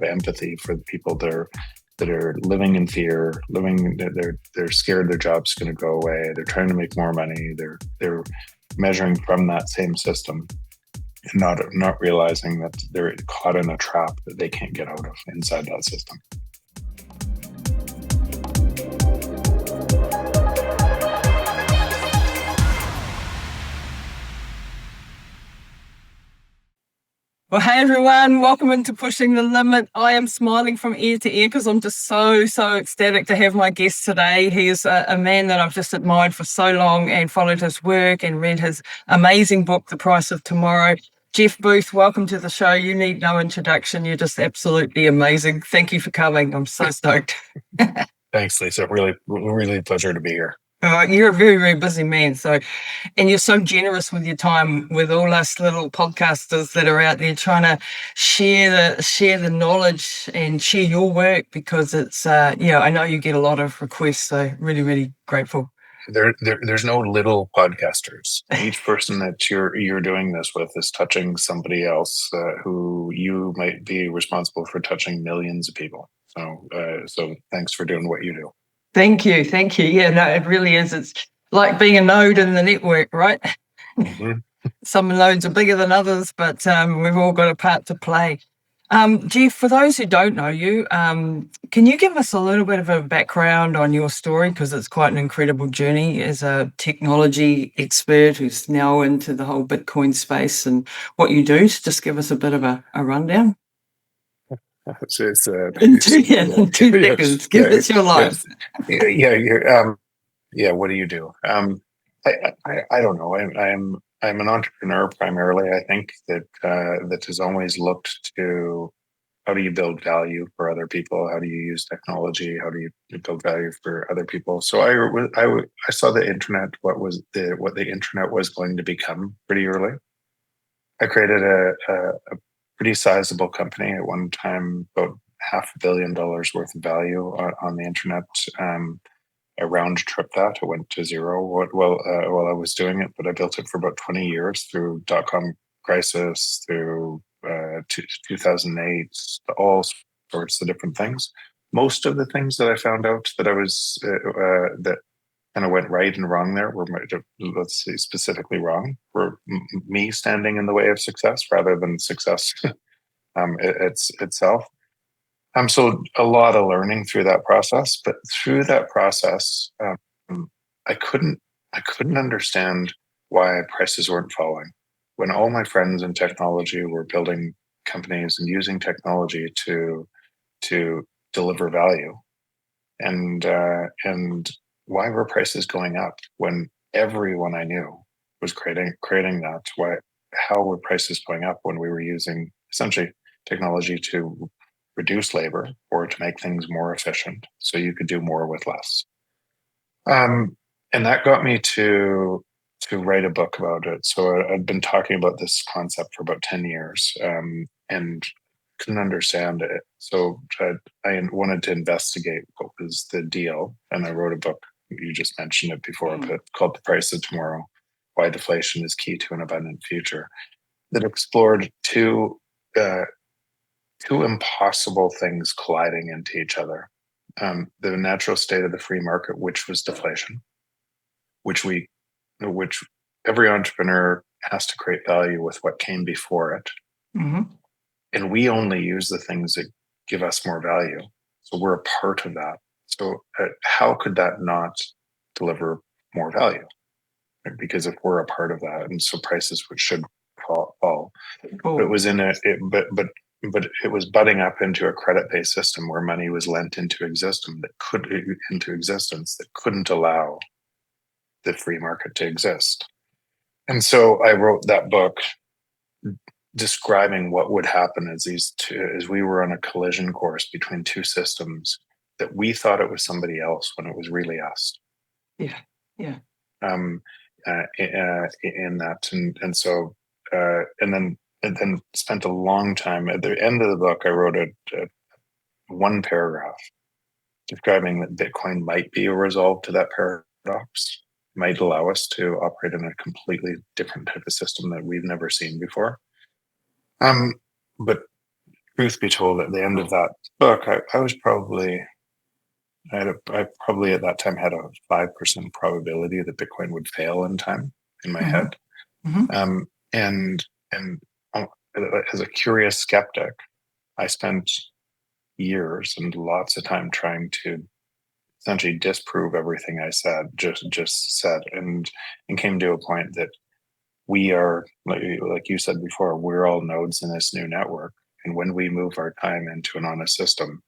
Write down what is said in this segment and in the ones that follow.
empathy for the people that are living in fear, they're scared their job's going to go away. They're trying to make more money. They're measuring from that same system and not realizing that they're caught in a trap that they can't get out of inside that system. Well, hey everyone, welcome into Pushing the Limit. I am smiling from ear to ear because I'm just so ecstatic to have my guest today. He is a man that I've just admired for so long and followed his work and read his amazing book, The Price of Tomorrow. Jeff Booth, welcome to the show. You need no introduction. You're just absolutely amazing. Thank you for coming. I'm so stoked. Thanks, Lisa. Really a pleasure to be here. You're a very, very busy man. And you're so generous with your time with all us little podcasters that are out there trying to share the knowledge and share your work, because it's, I know you get a lot of requests. So really, really grateful. There's no little podcasters. Each person that you're doing this with is touching somebody else who you might be responsible for touching millions of people. So thanks for doing what you do. Thank you. Yeah, no, it really is. It's like being a node in the network, right? Mm-hmm. Some nodes are bigger than others, but we've all got a part to play. Jeff, for those who don't know you, can you give us a little bit of a background on your story? Because it's quite an incredible journey as a technology expert who's now into the whole Bitcoin space and what you do. So just give us a bit of a rundown. In 2 seconds, give us your life. What do you do? I don't know. I'm an entrepreneur primarily. I think that has always looked to how do you build value for other people? How do you use technology? How do you build value for other people? So I saw the internet, what the internet was going to become pretty early. I created a pretty sizable company at one time, about $500 million worth of value on the internet. I round tripped that. It went to zero while I was doing it, but I built it for about 20 years through .com crisis, through 2008, all sorts of different things. Most of the things that I found out that I was that kind of went right and wrong there were, let's say specifically wrong, were me standing in the way of success rather than success itself. So a lot of learning through that process, but through that process, I couldn't understand why prices weren't falling when all my friends in technology were building companies and using technology to deliver value, and why were prices going up when everyone I knew was creating that? How were prices going up when we were using essentially technology to reduce labor or to make things more efficient so you could do more with less? And that got me to write a book about it. So I'd been talking about this concept for about 10 years and couldn't understand it. So I wanted to investigate what was the deal. And I wrote a book, you just mentioned it before, but called The Price of Tomorrow, Why Deflation is Key to an Abundant Future, that explored two impossible things colliding into each other. The natural state of the free market, which was deflation, which every entrepreneur has to create value with what came before it. Mm-hmm. And we only use the things that give us more value. So we're a part of that. So how could that not deliver more value? Because if we're a part of that, and so prices should fall. Cool. But it was but it was butting up into a credit-based system where money was lent into existence that couldn't allow the free market to exist. And so I wrote that book describing what would happen as we were on a collision course between two systems that we thought it was somebody else when it was really us. Yeah. In that, and then spent a long time. At the end of the book, I wrote one paragraph describing that Bitcoin might be a resolve to that paradox, might allow us to operate in a completely different type of system that we've never seen before. But truth be told, at the end of that book, I was probably, I probably at that time had a 5% probability that Bitcoin would fail in time in my head. And as a curious skeptic, I spent years and lots of time trying to essentially disprove everything I just said, and came to a point that we are, like you said before, we're all nodes in this new network. And when we move our time into an honest system,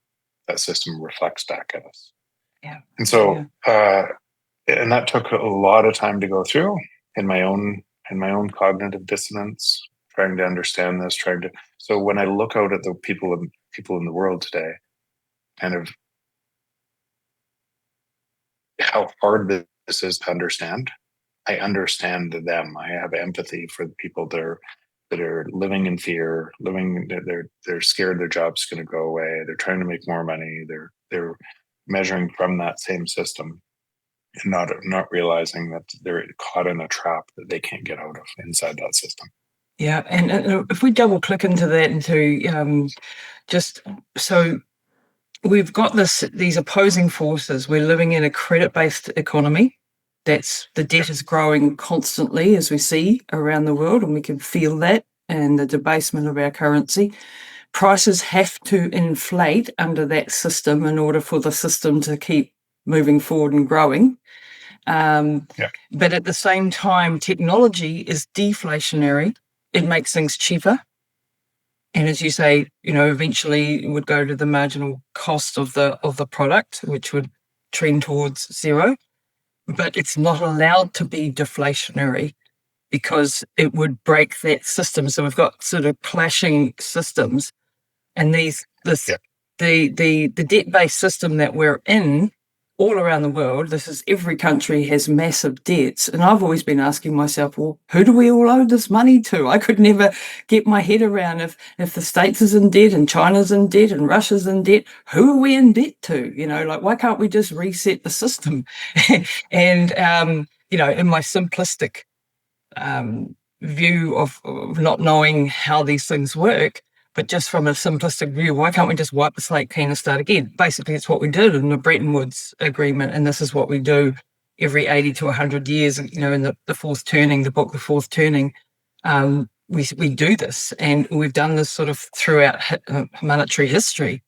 that system reflects back at us. Yeah. And so, and that took a lot of time to go through in my own cognitive dissonance, trying to understand this, so when I look out at the people in the world today, kind of how hard this is to understand, I understand them. I have empathy for the people that are living in fear, they're scared their job's going to go away. They're trying to make more money. They're measuring from that same system and not realizing that they're caught in a trap that they can't get out of inside that system. Yeah, and if we double click into that, into just so we've got these opposing forces. We're living in a credit-based economy. That's the debt is growing constantly, as we see around the world, and we can feel that, and the debasement of our currency. Prices have to inflate under that system in order for the system to keep moving forward and growing. But at the same time, technology is deflationary. It makes things cheaper. And as you say, eventually it would go to the marginal cost of the product, which would trend towards zero. But it's not allowed to be deflationary because it would break that system. So we've got sort of clashing systems, and the debt-based system that we're in all around the world, every country has massive debts. And I've always been asking myself, well, who do we all owe this money to? I could never get my head around if the States is in debt and China's in debt and Russia's in debt, who are we in debt to? Why can't we just reset the system? And, in my simplistic view of not knowing how these things work, but just from a simplistic view, why can't we just wipe the slate clean and start again? Basically, it's what we did in the Bretton Woods Agreement, and this is what we do every 80 to 100 years. In the Fourth Turning, the book, The Fourth Turning, we do this, and we've done this sort of throughout monetary history.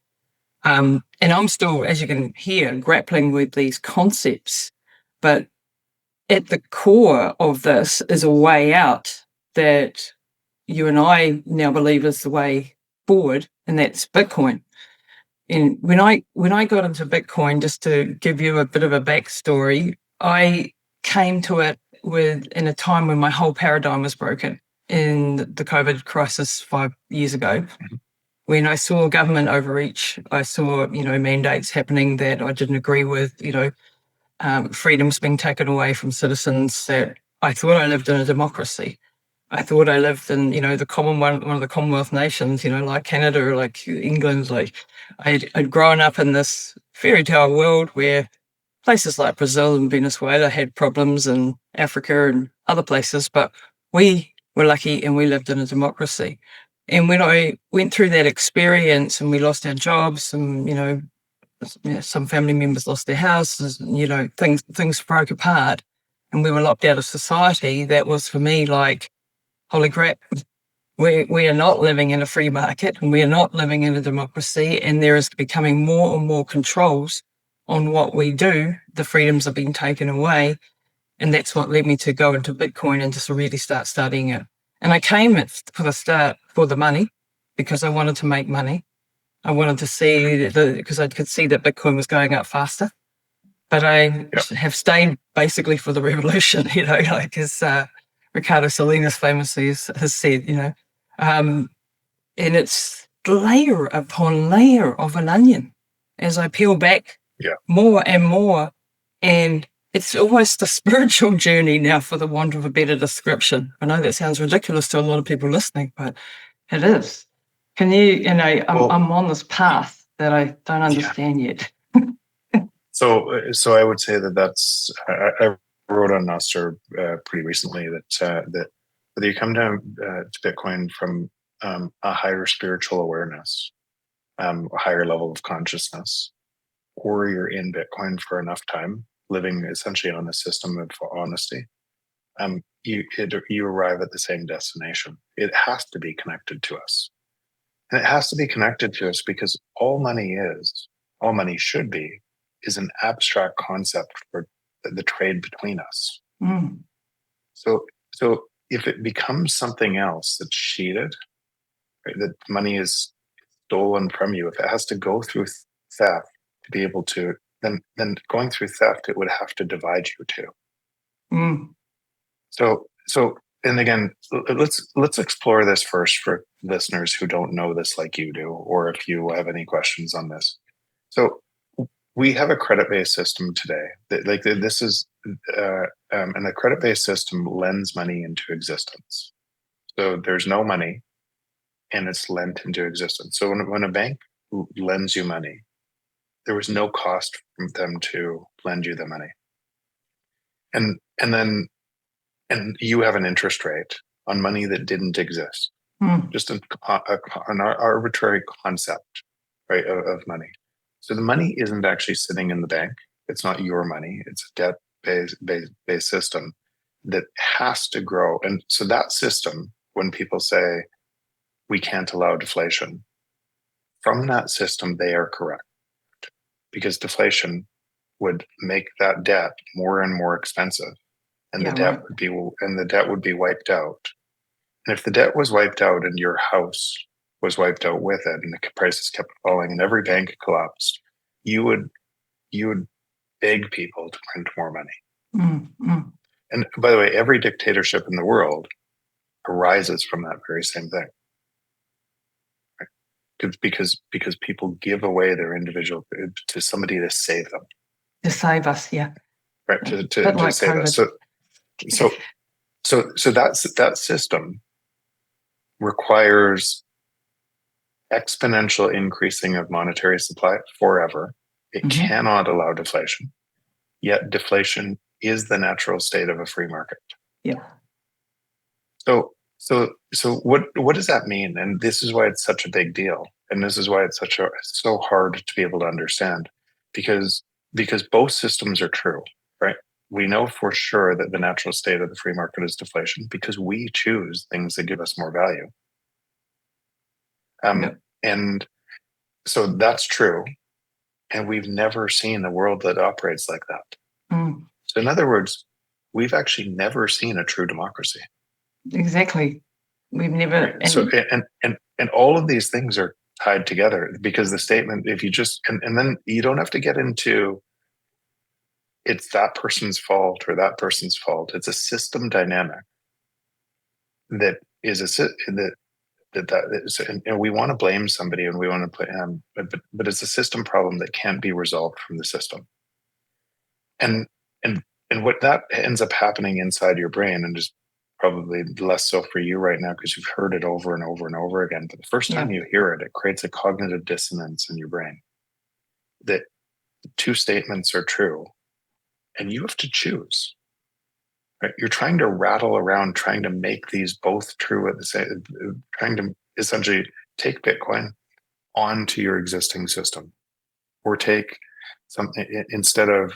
And I'm still, as you can hear, grappling with these concepts, but at the core of this is a way out that you and I now believe is the way forward, and that's Bitcoin. And when I got into Bitcoin, just to give you a bit of a backstory, I came to it in a time when my whole paradigm was broken in the COVID crisis 5 years ago. When I saw government overreach, I saw mandates happening that I didn't agree with. Freedoms being taken away from citizens. That I thought I lived in a democracy. I thought I lived in, one of the Commonwealth nations, like Canada or like England. Like I'd grown up in this fairy tale world where places like Brazil and Venezuela had problems, and Africa and other places, but we were lucky and we lived in a democracy. And when I went through that experience and we lost our jobs and, some family members lost their houses, things broke apart and we were locked out of society, that was for me like, holy crap, we are not living in a free market and we are not living in a democracy, and there is becoming more and more controls on what we do. The freedoms are being taken away. And that's what led me to go into Bitcoin and just really start studying it. And I came for the start for the money because I wanted to make money. I wanted to see because I could see that Bitcoin was going up faster. But I have stayed basically for the revolution, like as Ricardo Salinas famously has said, and it's layer upon layer of an onion as I peel back more and more. And it's almost a spiritual journey now, for the want of a better description. I know that sounds ridiculous to a lot of people listening, but it is. Can you, I'm on this path that I don't understand yet. So I would say that's, I wrote on Nostr pretty recently that whether you come down to Bitcoin from a higher spiritual awareness, a higher level of consciousness, or you're in Bitcoin for enough time, living essentially on a system of honesty, you arrive at the same destination. It has to be connected to us. And it has to be connected to us because all money should be, is an abstract concept for the trade between us. Mm. So if it becomes something else that's cheated, right, that money is stolen from you, if it has to go through theft to be able to, then going through theft, it would have to divide you too. Mm. So and again, let's explore this first for listeners who don't know this like you do, or if you have any questions on this. So we have a credit-based system today. This is, and the credit-based system lends money into existence. So there's no money, and it's lent into existence. So when a bank lends you money, there was no cost from them to lend you the money, and then you have an interest rate on money that didn't exist. Just an arbitrary concept, right, of money. So the money isn't actually sitting in the bank. It's not your money. It's a debt-based system that has to grow. And so that system, when people say we can't allow deflation, from that system, they are correct, because deflation would make that debt more and more expensive, and the debt would be wiped out. And if the debt was wiped out and your house was wiped out with it, and the prices kept falling and every bank collapsed, you would beg people to print more money. And by the way, every dictatorship in the world arises from that very same thing, right? Because people give away their individual to somebody to save them, to save us, yeah, right? To save us. So that system requires exponential increasing of monetary supply forever. It cannot allow deflation, yet deflation is the natural state of a free market. Yeah. So what does that mean? And this is why it's such a big deal, and this is why it's so hard to be able to understand, because both systems are true, right? We know for sure that the natural state of the free market is deflation because we choose things that give us more value. And so that's true. And we've never seen a world that operates like that. So in other words, we've actually never seen a true democracy. Exactly. We've never. Right. So and all of these things are tied together, because the statement, if you just, and then you don't have to get into it's that person's fault or that person's fault. It's a system dynamic that is and we want to blame somebody, and we want to put him, but it's a system problem that can't be resolved from the system. And what that ends up happening inside your brain, and just probably less so for you right now because you've heard it over and over and over again, but the first time you hear it, it creates a cognitive dissonance in your brain that two statements are true, and you have to choose. Right? You're trying to rattle around, trying to make these both true at the same, trying to essentially take Bitcoin onto your existing system, or take something instead of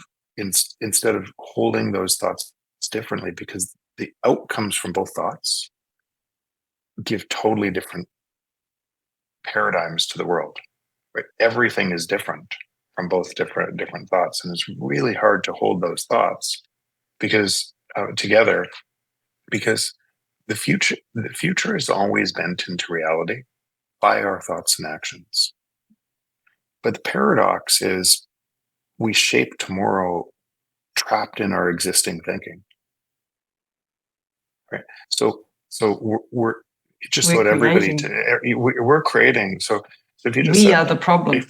holding those thoughts differently, because the outcomes from both thoughts give totally different paradigms to the world. Right? Everything is different from both different thoughts, and it's really hard to hold those thoughts together, because the future is always bent into reality by our thoughts and actions. But the paradox is we shape tomorrow trapped in our existing thinking. Right? So we're just so everybody we're creating. So if you just we are the problem.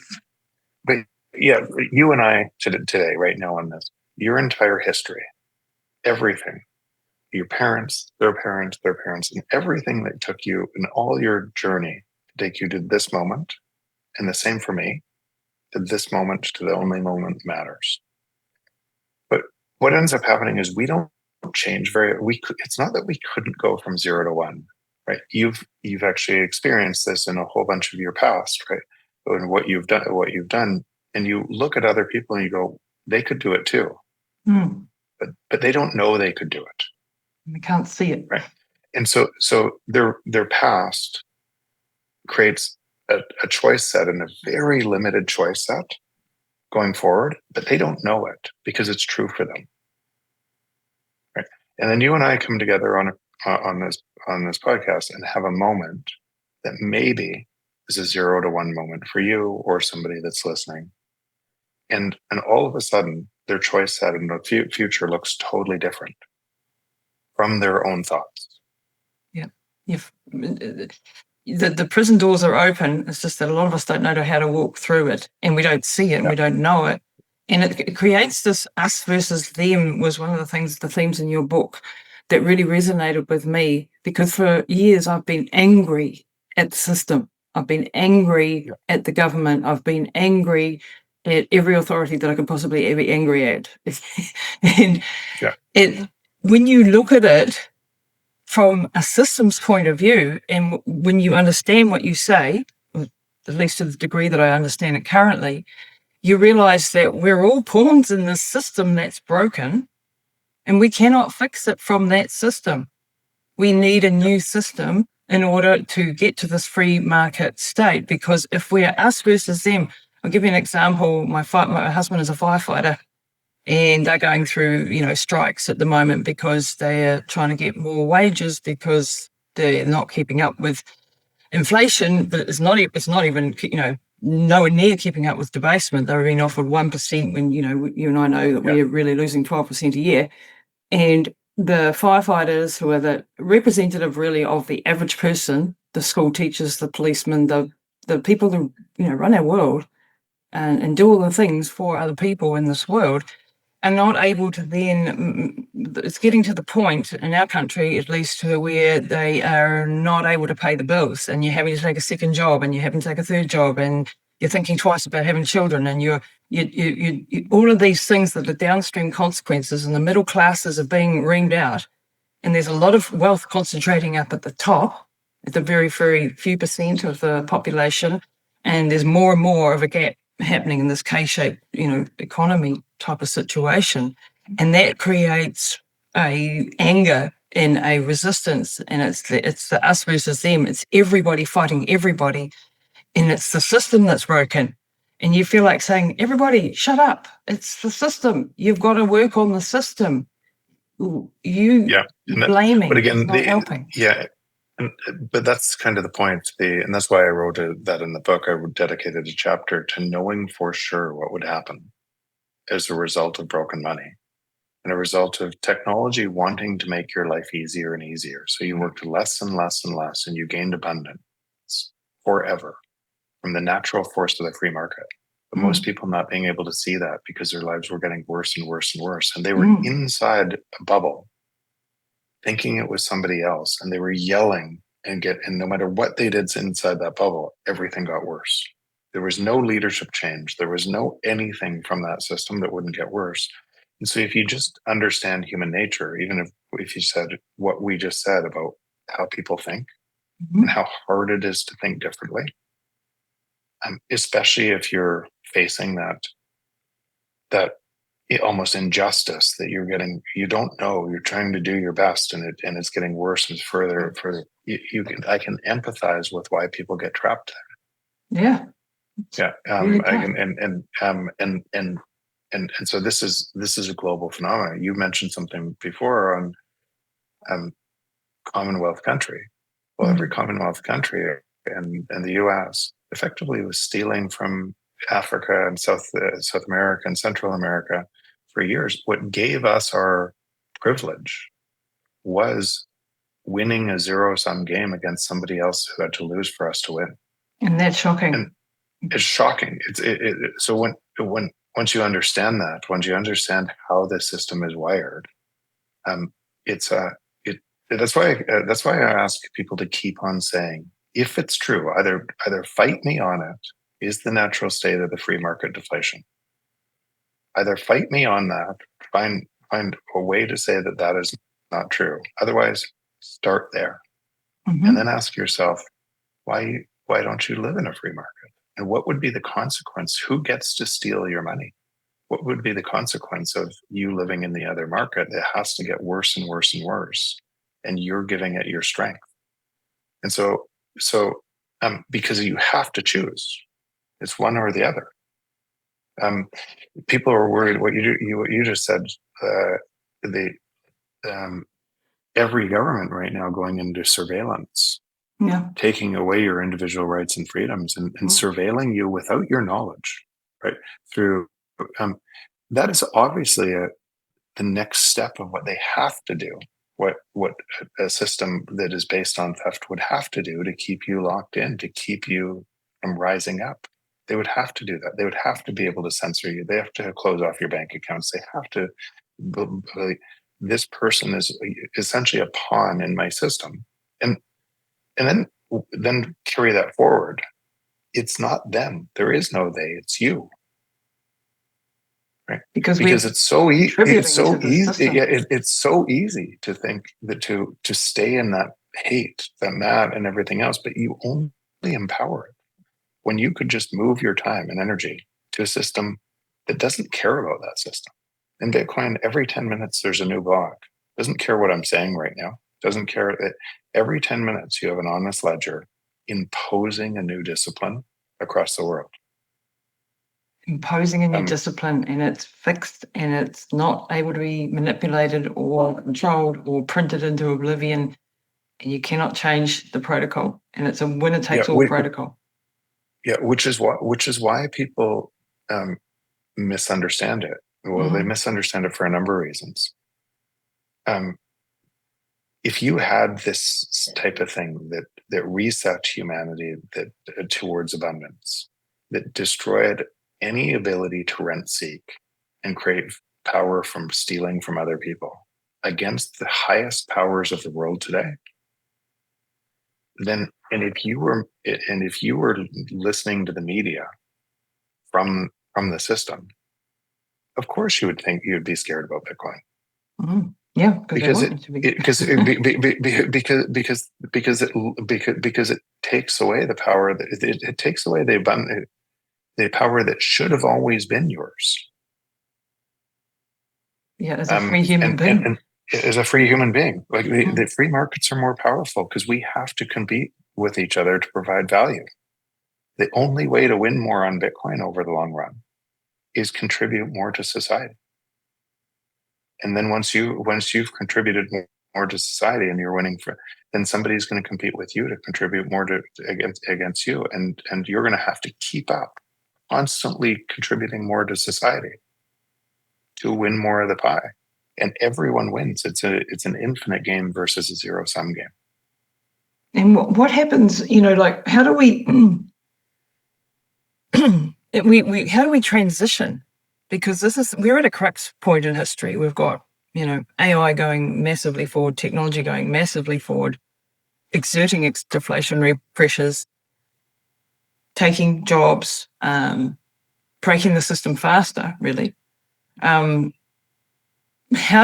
But yeah, you and I today, right now on this, your entire history, everything, your parents, their parents, and everything that took you in all your journey to take you to this moment, and the same for me, to this moment, to the only moment that matters. But what ends up happening is we don't change it's not that we couldn't go from 0 to 1. right? You've actually experienced this in a whole bunch of your past, right? And what you've done, and you look at other people and you go, they could do it too, but they don't know they could do it. We can't see it, right? And so their past creates a choice set and a very limited choice set going forward, but they don't know it because it's true for them, right? And then you and I come together on this podcast and have a moment that maybe is a 0 to 1 moment for you or somebody that's listening, and all of a sudden their choice set in the future looks totally different from their own thoughts. Yeah, the prison doors are open. It's just that a lot of us don't know how to walk through it, and we don't see it, and we don't know it. And it creates this us versus them was one of the themes in your book that really resonated with me, because for years I've been angry at the system. I've been angry at the government. I've been angry at every authority that I could possibly ever be angry at. And when you look at it from a systems point of view, and when you understand what you say, at least to the degree that I understand it currently, you realize that we're all pawns in this system that's broken, and we cannot fix it from that system. We need a new system in order to get to this free market state, because if we're us versus them, I'll give you an example. My husband is a firefighter, and they're going through, strikes at the moment because they're trying to get more wages because they're not keeping up with inflation. But it's not even, nowhere near keeping up with debasement. They were being offered 1% when, you and I know that we're really losing 12% a year. And the firefighters, who are the representative really of the average person, the school teachers, the policemen, the people who, run our world and do all the things for other people in this world, are not able to then, it's getting to the point in our country, at least, where they are not able to pay the bills, and you're having to take a second job, and you're having to take a third job, and you're thinking twice about having children, and you all of these things that are downstream consequences, and the middle classes are being reamed out, and there's a lot of wealth concentrating up at the top, at the very, very few percent of the population, and there's more and more of a gap happening in this K-shaped, economy type of situation, and that creates a anger and a resistance, and it's the us versus them. It's everybody fighting everybody, and it's the system that's broken. And you feel like saying, "Everybody, shut up! It's the system. You've got to work on the system." Blaming, but again, not helping. But that's kind of the point. And that's why I wrote that in the book. I dedicated a chapter to knowing for sure what would happen as a result of broken money and a result of technology wanting to make your life easier and easier. So you worked less and less and less, and you gained abundance forever from the natural force of the free market. But most people not being able to see that because their lives were getting worse and worse and worse. And they were inside a bubble, thinking it was somebody else, and they were yelling and no matter what they did inside that bubble, everything got worse. There was no leadership change. There was no anything from that system that wouldn't get worse. And so if you just understand human nature, even if you said what we just said about how people think and how hard it is to think differently, especially if you're facing that almost injustice that you're getting, you don't know, you're trying to do your best, and it's getting worse and further. I can empathize with why people get trapped there. And so this is a global phenomenon. You mentioned something before on Commonwealth country. Well, every Commonwealth country and the U.S. effectively was stealing from Africa and South America and Central America for years. What gave us our privilege was winning a zero-sum game against somebody else who had to lose for us to win. And that's shocking. And it's shocking. So once you understand that, once you understand how the system is wired, that's why I ask people to keep on saying, if it's true, either fight me on it. Is the natural state of the free market deflation? Either fight me on that, find a way to say that is not true. Otherwise, start there. And then ask yourself, why don't you live in a free market? And what would be the consequence? Who gets to steal your money? What would be the consequence of you living in the other market? It has to get worse and worse and worse, and you're giving it your strength. And because you have to choose, it's one or the other. People are worried. What you just said. The Every government right now going into surveillance, taking away your individual rights and freedoms, and surveilling you without your knowledge, right? Through that is obviously the next step of what they have to do. What a system that is based on theft would have to do to keep you locked in, to keep you from rising up. They would have to do that. They would have to be able to censor you. They have to close off your bank accounts. They have to. This person is essentially a pawn in my system, and then carry that forward. It's not them. There is no they. It's you. Right? Because it's so easy. It's so easy. Yeah, it's so easy to think that to stay in that hate, that mad, and everything else. But you only empower it when you could just move your time and energy to a system that doesn't care about that system. In Bitcoin, every 10 minutes there's a new block. Doesn't care what I'm saying right now. Doesn't care that every 10 minutes you have an honest ledger imposing a new discipline across the world. Imposing a new discipline, and it's fixed, and it's not able to be manipulated or controlled or printed into oblivion, and you cannot change the protocol, and it's a winner takes all protocol. Yeah, which is why people misunderstand it. Well, they misunderstand it for a number of reasons. If you had this type of thing that reset humanity towards abundance, that destroyed any ability to rent seek and create power from stealing from other people against the highest powers of the world today, then if you were listening to the media from the system, of course you would think you'd be scared about Bitcoin. Mm-hmm. Yeah, because it takes away the power it takes away the power that should have always been yours. Yeah, as a free human being. And as a free human being, like the free markets are more powerful because we have to compete with each other to provide value. The only way to win more on Bitcoin over the long run is contribute more to society. And then once you've contributed more to society and you're winning then somebody's going to compete with you to contribute more against you, and you're going to have to keep up, constantly contributing more to society to win more of the pie. And everyone wins. It's an infinite game versus a zero-sum game. And what happens? Like how do we how do we transition? Because we're at a crux point in history. We've got, AI going massively forward, technology going massively forward, exerting deflationary pressures, taking jobs, breaking the system faster, really. How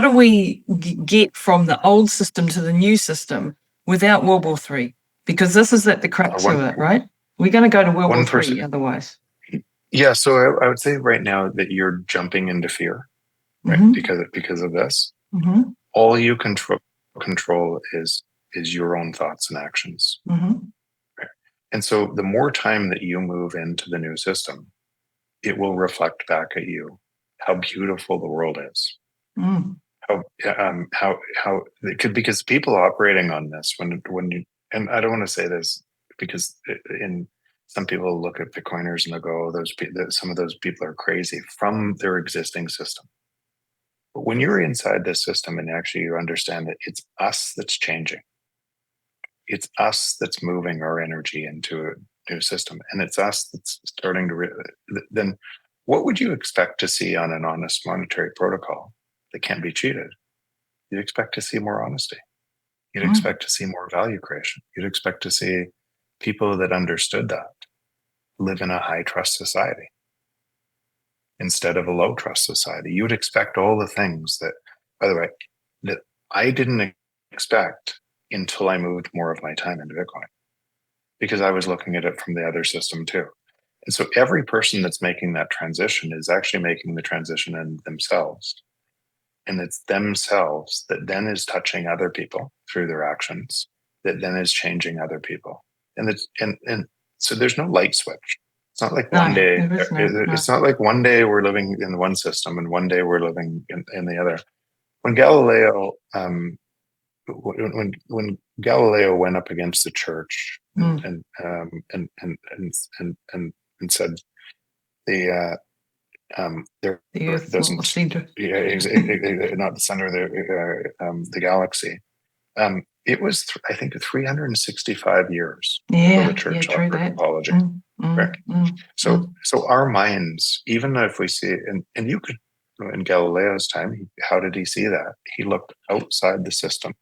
do we get from the old system to the new system without World War III? Because this is at the crux of it, right? We're going to go to World War III otherwise. Yeah, so I would say right now that you're jumping into fear, right? Because of this. All you control is your own thoughts and actions. Right? And so the more time that you move into the new system, it will reflect back at you how beautiful the world is. How it could, because people operating on this when you, and I don't want to say this because some people look at Bitcoiners and they'll go, some of those people are crazy from their existing system. But when you're inside this system and actually you understand that it's us that's changing, it's us that's moving our energy into a new system, and it's us that's starting to, then what would you expect to see on an honest monetary protocol that can't be cheated? You'd expect to see more honesty. You'd expect to see more value creation. You'd expect to see people that understood that live in a high trust society instead of a low trust society. You would expect all the things that, by the way, that I didn't expect until I moved more of my time into Bitcoin, because I was looking at it from the other system too. And so every person that's making that transition is actually making the transition in themselves. And it's themselves that then is touching other people through their actions, that then is changing other people. And so there's no light switch. It's not like one day. It's not like one day we're living in one system and one day we're living in the other. When Galileo, when Galileo went up against the church and said the earth doesn't, not the center. not the center of the galaxy. It was, I think, 365 years until the church offered apology. So our minds, even if we see, and you could, in Galileo's time, how did he see that? He looked outside the system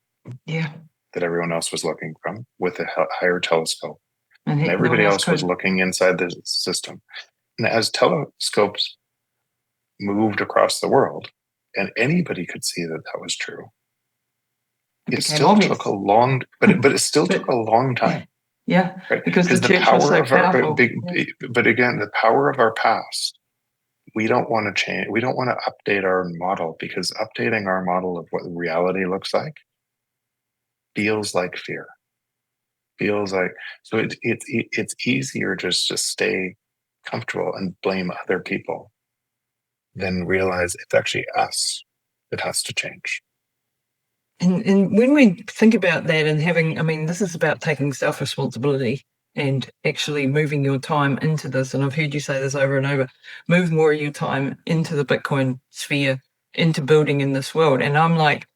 that everyone else was looking from with a higher telescope. And everybody else was looking inside the system. And as telescopes moved across the world, and anybody could see that that was true, it still took a long, but it still took a long time. Yeah, right? Because the power was so powerful. But again, the power of our past, we don't want to change. We don't want to update our model, because updating our model of what reality looks like feels like fear. Feels like, so it's easier just to stay comfortable and blame other people than realize it's actually us that has to change. And when we think about that and having, I mean, this is about taking self-responsibility and actually moving your time into this. And I've heard you say this over and over, move more of your time into the Bitcoin sphere, into building in this world. And I'm like,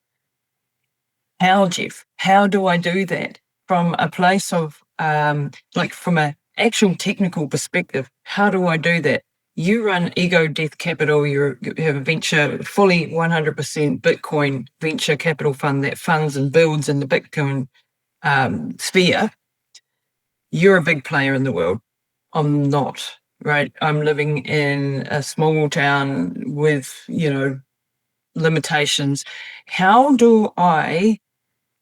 how, Jeff? How do I do that from a place of, like from an actual technical perspective? How do I do that? You run Ego Death Capital. You have a venture, fully 100% Bitcoin venture capital fund that funds and builds in the Bitcoin sphere. You're a big player in the world. I'm not, right? I'm living in a small town with, limitations. How do I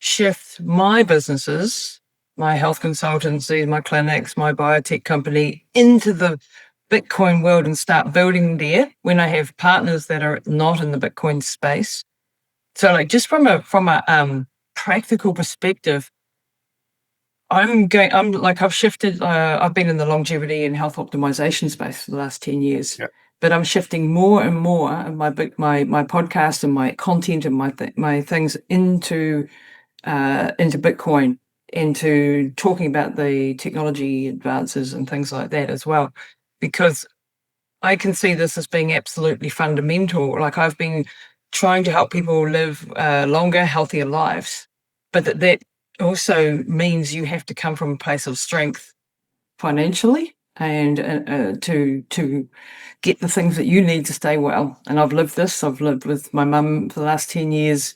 shift my businesses, my health consultancy, my clinics, my biotech company into the Bitcoin world and start building there when I have partners that are not in the Bitcoin space? So like just from a practical perspective, I've shifted, I've been in the longevity and health optimization space for the last 10 years. But I'm shifting more and more of my podcast and my content and my things into Bitcoin, into talking about the technology advances and things like that as well, because I can see this as being absolutely fundamental. Like I've been trying to help people live longer, healthier lives, but that also means you have to come from a place of strength financially and to get the things that you need to stay well. And I've lived this. I've lived with my mum for the last 10 years.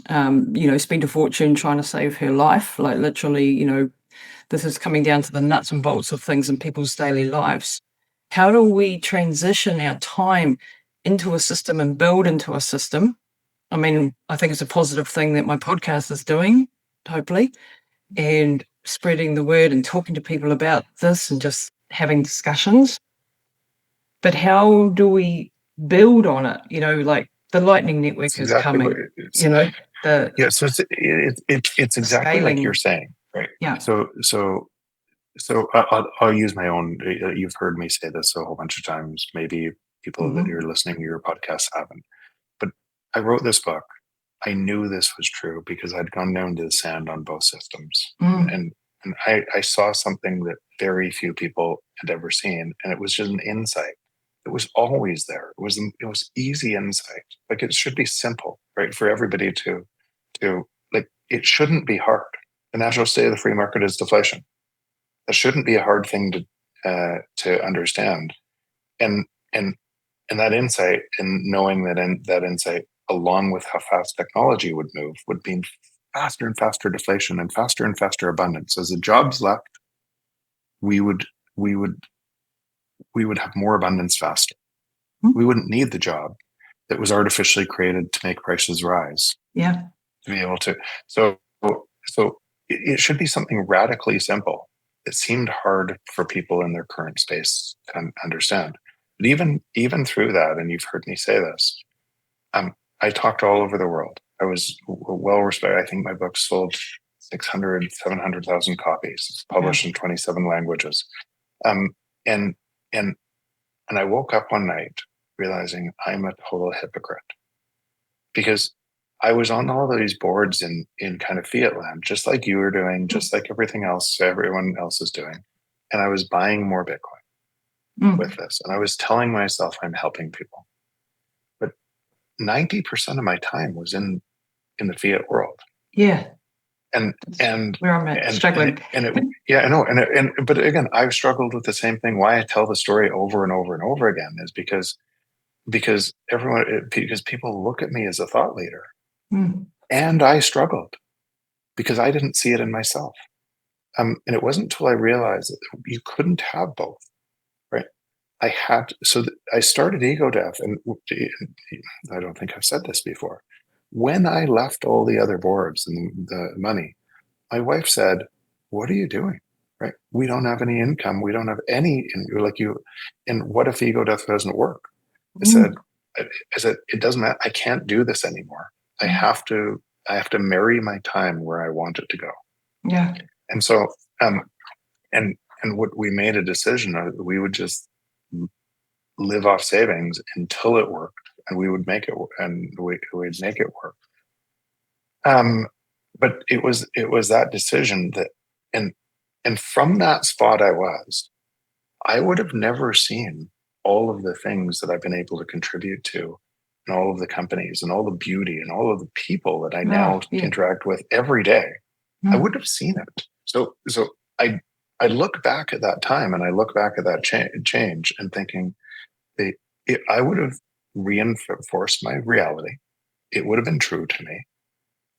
Spent a fortune trying to save her life. Like literally, this is coming down to the nuts and bolts of things in people's daily lives. How do we transition our time into a system and build into a system? I mean, I think it's a positive thing that my podcast is doing, hopefully, and spreading the word and talking to people about this and just having discussions. But how do we build on it? Like the Lightning Network is coming. So it's exactly scaling. like you're saying, right? Yeah. So I'll use my own. You've heard me say this a whole bunch of times. Maybe people that you're listening to your podcast haven't. But I wrote this book. I knew this was true because I'd gone down to the sand on both systems, and I saw something that very few people had ever seen, and it was just an insight. It was always there. It was easy insight. Like it should be simple, right, for everybody to like. It shouldn't be hard. The natural state of the free market is deflation. That shouldn't be a hard thing to understand, and that insight, and knowing that insight, along with how fast technology would move, would mean faster and faster deflation and faster abundance. As the jobs left, we would have more abundance faster. We wouldn't need the job that was artificially created to make prices rise. Yeah. To be able to. So so it should be something radically simple. It seemed hard for people in their current space to understand. But even through that, and you've heard me say this, I talked all over the world. I was well respected. I think my book sold 600, 700,000 copies. It's published in 27 languages. And and and I woke up one night realizing I'm a total hypocrite, because I was on all of these boards in kind of fiat land, just like you were doing, just like everything else, everyone else is doing. And I was buying more Bitcoin with this. And I was telling myself I'm helping people. But 90% of my time was in the fiat world. Yeah. And where I'm at, struggling. I know. But again, I've struggled with the same thing. Why I tell the story over and over and over again is because people look at me as a thought leader. And I struggled because I didn't see it in myself. And it wasn't until I realized that you couldn't have both, right? I started Ego Death, and I don't think I've said this before. When I left all the other boards and the money, my wife said, "What are you doing? Right? We don't have any income. We don't have any, like you. And what if Ego Death doesn't work?" I said, "It doesn't matter. I can't do this anymore. I have to marry my time where I want it to go." Yeah. And so, and what we made a decision, we would just live off savings until it worked, and we would make it, and we'd make it work. But it was that decision that, and from that spot I would have never seen all of the things that I've been able to contribute to, and all of the companies and all the beauty and all of the people that I now interact with every day. I wouldn't have seen it. So I look back at that time, and I look back at that change and thinking, I would have reinforced my reality. It would have been true to me.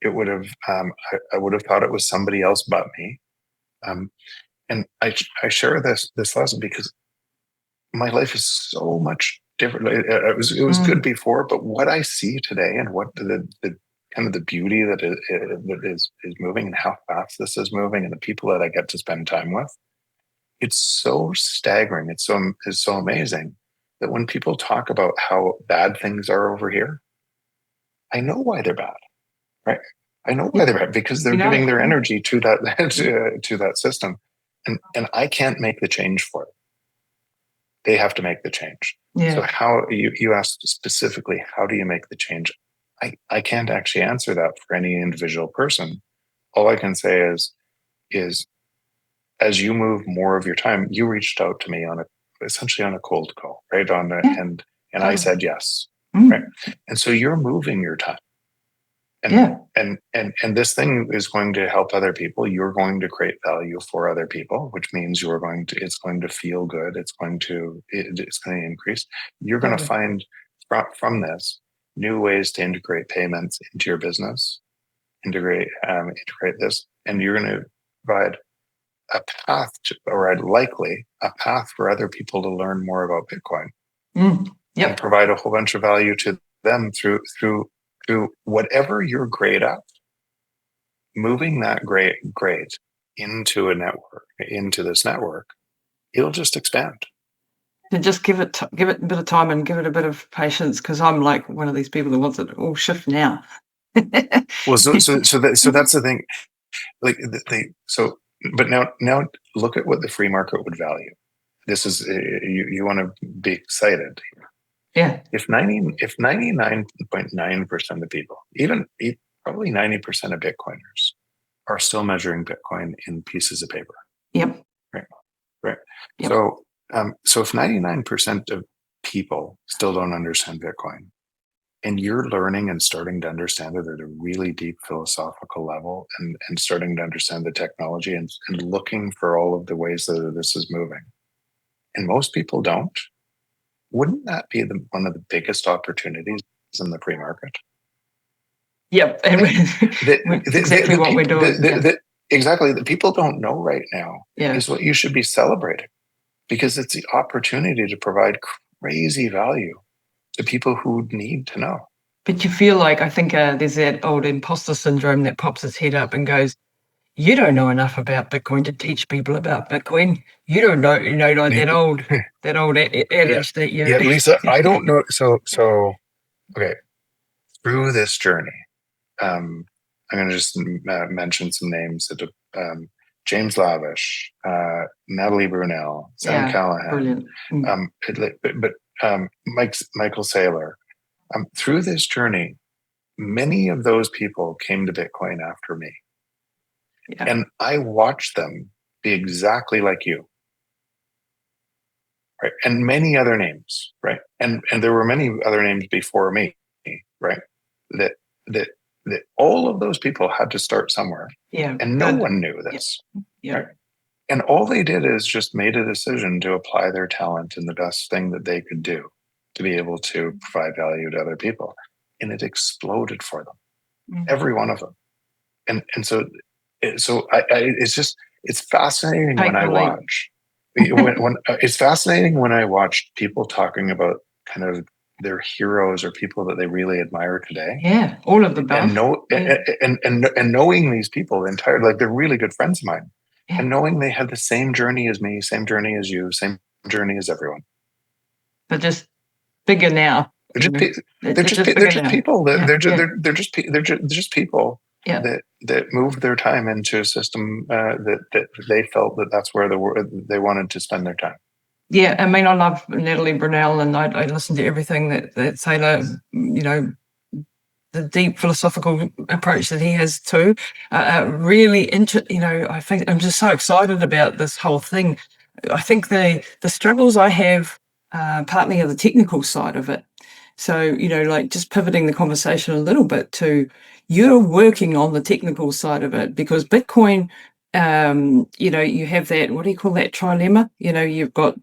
It would have, I would have thought it was somebody else but me. And I share this lesson because my life is so much different. It was good before, but what I see today, and what the kind of the beauty that is moving, and how fast this is moving, and the people that I get to spend time with, it's so staggering. It's so amazing that when people talk about how bad things are over here, I know why they're bad, right? I know why they're bad, because they're giving their energy to that to that system, and I can't make the change for it. They have to make the change. Yeah. So how you asked specifically, how do you make the change? I can't actually answer that for any individual person. All I can say is as you move more of your time, you reached out to me essentially on a cold call, right? And I said yes, right? And so you're moving your time. And this thing is going to help other people. You're going to create value for other people, which means it's going to feel good. It's going to increase. You're going to find from this new ways to integrate payments into your business, integrate this, and you're going to provide a path likely a path for other people to learn more about Bitcoin, and provide a whole bunch of value to them through whatever you're great at. Moving that great into a network, into this network, it'll just expand. And just give it a bit of time and give it a bit of patience, because I'm like one of these people that wants it all shift now. Well, so that's the thing. Like but now look at what the free market would value. This is you want to be excited. Yeah. If 99.9% of people, even probably 90% of Bitcoiners, are still measuring Bitcoin in pieces of paper. Yep. Right. Yep. So if 99% of people still don't understand Bitcoin, and you're learning and starting to understand it at a really deep philosophical level, and starting to understand the technology, and looking for all of the ways that this is moving, and most people don't, wouldn't that be one of the biggest opportunities in the pre-market? Yep. Exactly what we're doing. Exactly. The people don't know right now is what you should be celebrating, because it's the opportunity to provide crazy value to people who need to know. But you feel like, I think there's that old imposter syndrome that pops its head up and goes, you don't know enough about Bitcoin to teach people about Bitcoin. You don't know, like that old adage that you. Yeah, Lisa, I don't know. So okay. Through this journey, I'm going to just mention some names that James Lavish, Natalie Brunell, Sam Callahan, brilliant. Michael Saylor. Through this journey, many of those people came to Bitcoin after me. Yeah. And I watched them be exactly like you. Right. And many other names, right? And there were many other names before me, right? That all of those people had to start somewhere. Yeah. And no one knew this. Yeah. Right? And all they did is just made a decision to apply their talent in the best thing that they could do to be able to provide value to other people. And it exploded for them, every one of them. And so it's fascinating when I watch. when it's fascinating when I watch people talking about kind of their heroes or people that they really admire today. Yeah, all of the best. And knowing these people entirely, like they're really good friends of mine, and knowing they had the same journey as me, same journey as you, same journey as everyone. They're just bigger now. They're just people. They're just people. Yeah. That moved their time into a system that they felt that's where they wanted to spend their time. Yeah, I mean, I love Natalie Brunell, and I listen to everything that Saylor, the deep philosophical approach that he has too. Really, I think I'm just so excited about this whole thing. I think the struggles I have partly are the technical side of it. So, like just pivoting the conversation a little bit to you're working on the technical side of it because Bitcoin, you have that, what do you call that trilemma? You've got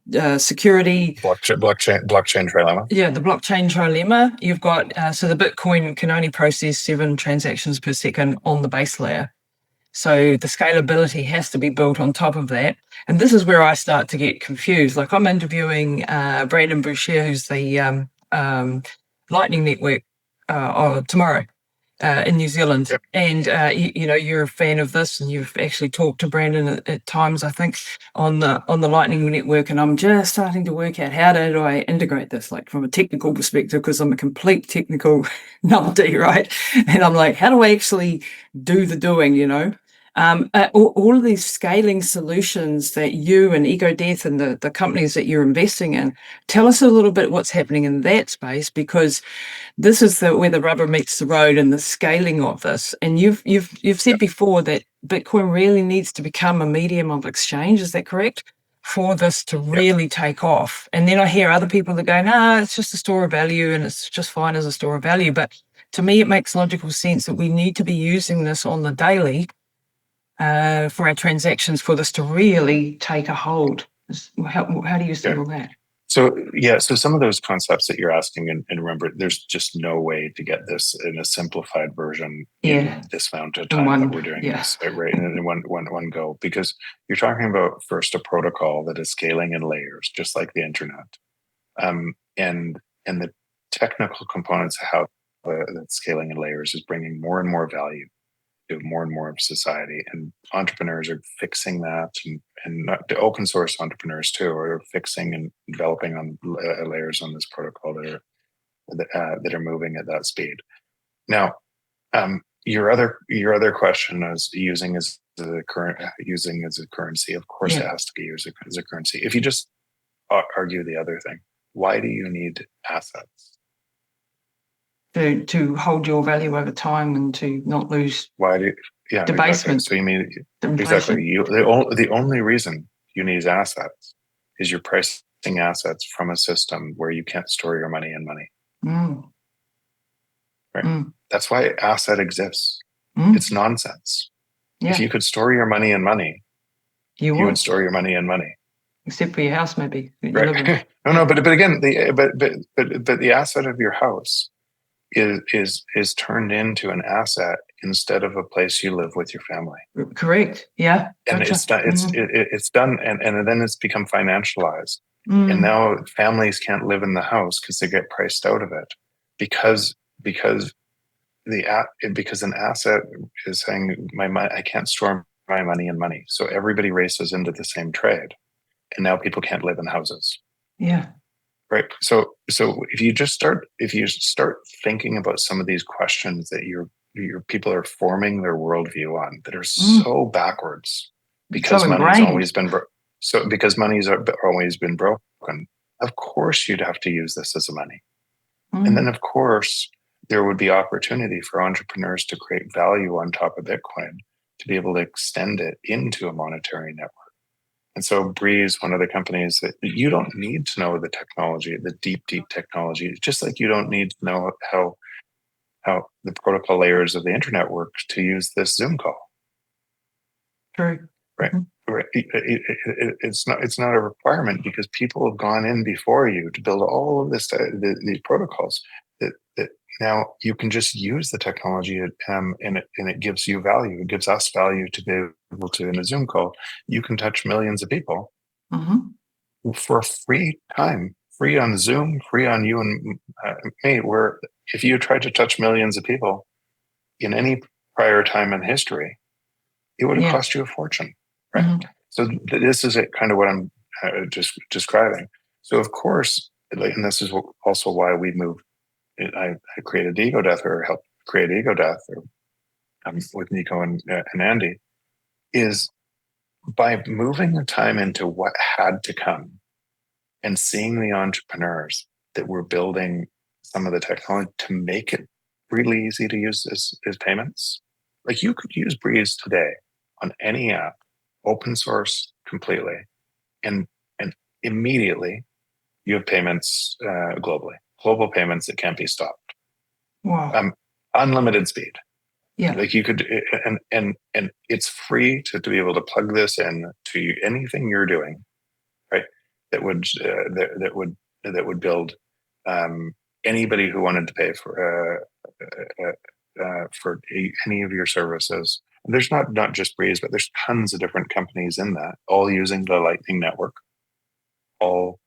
security. Blockchain trilemma. Yeah, the blockchain trilemma. You've got, so the Bitcoin can only process 7 transactions per second on the base layer. So the scalability has to be built on top of that. And this is where I start to get confused. Like I'm interviewing Brandon Boucher, who's the Lightning Network tomorrow in New Zealand. Yep. And, you're a fan of this and you've actually talked to Brandon at times, I think, on the Lightning Network. And I'm just starting to work out how do I integrate this, like from a technical perspective, because I'm a complete technical numpty, right? And I'm like, how do I actually do the doing, all of these scaling solutions that you and EcoDeath and the companies that you're investing in, tell us a little bit what's happening in that space, because this is where the rubber meets the road and the scaling of this. And you've said before that Bitcoin really needs to become a medium of exchange. Is that correct? For this to really take off. And then I hear other people that go, nah, it's just a store of value and it's just fine as a store of value. But to me, it makes logical sense that we need to be using this on the daily for our transactions for this to really take a hold. How do you see all that? So some of those concepts that you're asking, and remember, there's just no way to get this in a simplified version in this amount of time that we're doing this, right? In one go, because you're talking about first a protocol that is scaling in layers, just like the internet, and the technical components of how that scaling in layers is bringing more and more value to more and more of society, and entrepreneurs are fixing that, and not the open source entrepreneurs too are fixing and developing on layers on this protocol that are moving at that speed. Now, your other question is using as a currency. Of course, it has to be used as a currency. If you just argue the other thing, why do you need assets? To hold your value over time and to not lose debasement. Exactly. So you mean exactly the only reason you need assets is you're pricing assets from a system where you can't store your money in money. Right. That's why asset exists. It's nonsense. If you could store your money in money, you would store your money in money. Except for your house, maybe. Right. But again, the asset of your house is turned into an asset instead of a place you live with your family. Correct. Yeah. And it's done. It's done, and then it's become financialized. And now families can't live in the house because they get priced out of it because an asset is saying I can't store my money and money. So everybody races into the same trade, and now people can't live in houses. Yeah. Right. So if you start thinking about some of these questions that your people are forming their worldview on that are so backwards because So money's ingrained. always been always been broken. Of course, you'd have to use this as a money, and then of course there would be opportunity for entrepreneurs to create value on top of Bitcoin to be able to extend it into a monetary network. And so Breeze, one of the companies that you don't need to know the technology, the deep technology, just like you don't need to know how the protocol layers of the internet work to use this Zoom call. True. Right. Right. It's not a requirement because people have gone in before you to build all of this, these protocols that now you can just use the technology and it gives you value. It gives us value to be able to, in a Zoom call, you can touch millions of people for a free time, free on Zoom, free on you and me, where if you tried to touch millions of people in any prior time in history, it would have cost you a fortune, right? So this is kind of what I'm just describing. So of course, and this is also why we moved. I created Ego Death, or helped create Ego Death, or with Nico and Andy, is by moving the time into what had to come and seeing the entrepreneurs that were building some of the technology to make it really easy to use as payments. Like you could use Breeze today on any app, open source completely, and immediately you have payments global payments that can't be stopped. Wow. Unlimited speed. Yeah. Like you could, and it's free to be able to plug this in to anything you're doing, right? That would build anybody who wanted to pay for any of your services. And there's not just Breeze, but there's tons of different companies in that, all using the Lightning Network, all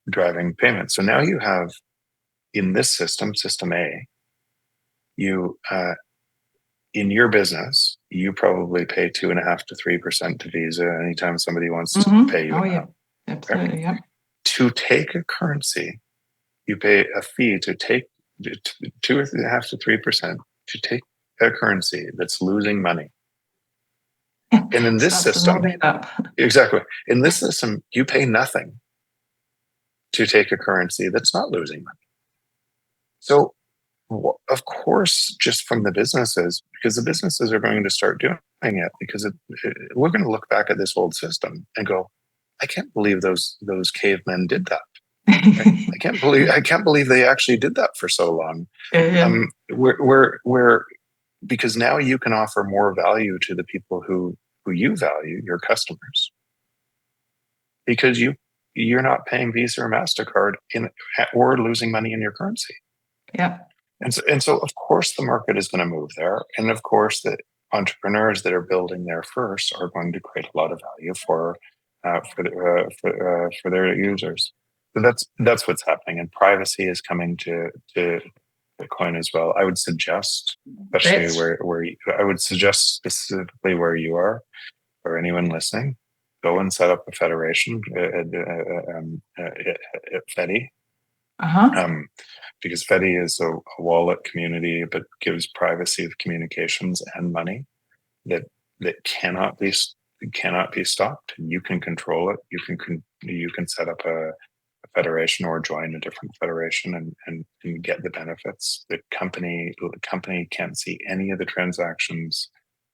driving payments. So now you have in this system A, you in your business, you probably pay 2.5% to 3% to Visa anytime somebody wants to pay you. Oh yeah, absolutely. Right? To take a currency, you pay a fee to take 2.5% to 3% to take a currency that's losing money. And in this system, exactly. In this system, you pay nothing to take a currency that's not losing money. So, of course, just from the businesses, because the businesses are going to start doing it, because we're going to look back at this old system and go, I can't believe those cavemen did that. Right? I can't believe they actually did that for so long. We're because now you can offer more value to the people who you value, your customers, because you're not paying Visa or MasterCard or losing money in your currency. Yeah. And so of course the market is going to move there, and of course the entrepreneurs that are building there first are going to create a lot of value for their users. So that's what's happening, and privacy is coming to Bitcoin as well. I would suggest, especially I would suggest specifically where you are, or anyone listening, go and set up a federation at Fedi. Because Fedi is a wallet community, but gives privacy of communications and money that cannot be stopped. You can control it. You can set up a federation or join a different federation and get the benefits. The company can't see any of the transactions.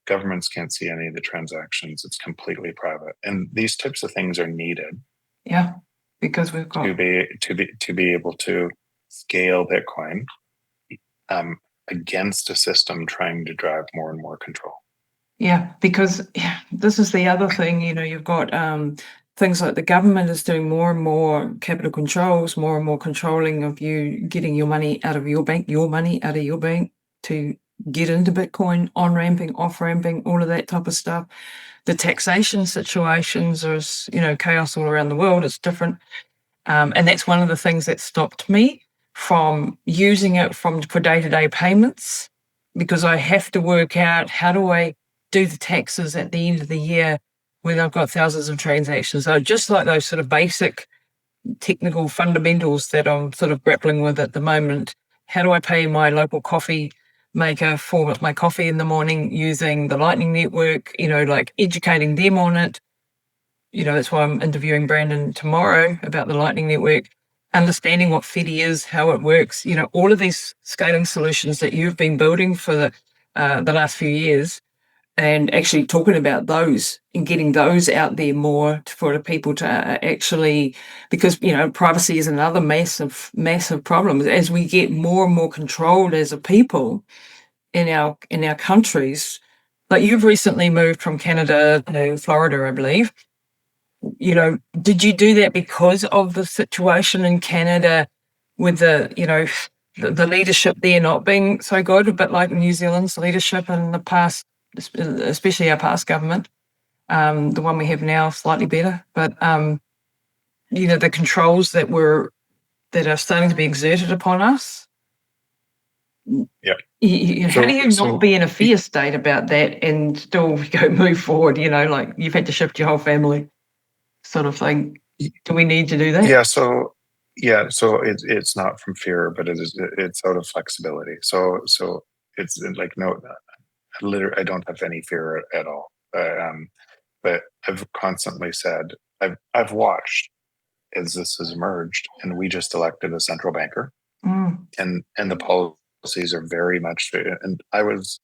Governments can't see any of the transactions. It's completely private, and these types of things are needed. Yeah, because we've got to be able to scale Bitcoin against a system trying to drive more and more control. Yeah, because this is the other thing. You've got things like the government is doing more and more capital controls, more and more controlling of you getting your money out of your bank, your money out of your bank to get into Bitcoin, on-ramping, off-ramping, all of that type of stuff. The taxation situations, there's, chaos all around the world. It's different. And that's one of the things that stopped me from using it for day-to-day payments, because I have to work out how do I do the taxes at the end of the year when I've got thousands of transactions. So just like those sort of basic technical fundamentals that I'm sort of grappling with at the moment. How do I pay my local coffee maker for my coffee in the morning using the Lightning Network, like educating them on it. That's why I'm interviewing Brandon tomorrow about the Lightning Network, understanding what FEDI is, how it works, all of these scaling solutions that you've been building for the last few years, and actually talking about those and getting those out there more for the people to actually, because privacy is another massive problem. As we get more and more controlled as a people in our countries, like you've recently moved from Canada to Florida, I believe. Did you do that because of the situation in Canada with the leadership there not being so good, a bit like New Zealand's leadership in the past, especially our past government? The one we have now, slightly better, but the controls that are starting to be exerted upon us. Yeah. How do you not be in a fear state about that and still move forward? Like you've had to shift your whole family, sort of thing. Do we need to do that? Yeah. So it's not from fear, but it's out of flexibility. So it's like no, literally, I don't have any fear at all. But I've constantly said I've watched as this has emerged, and we just elected a central banker, and the policies are very much. And I was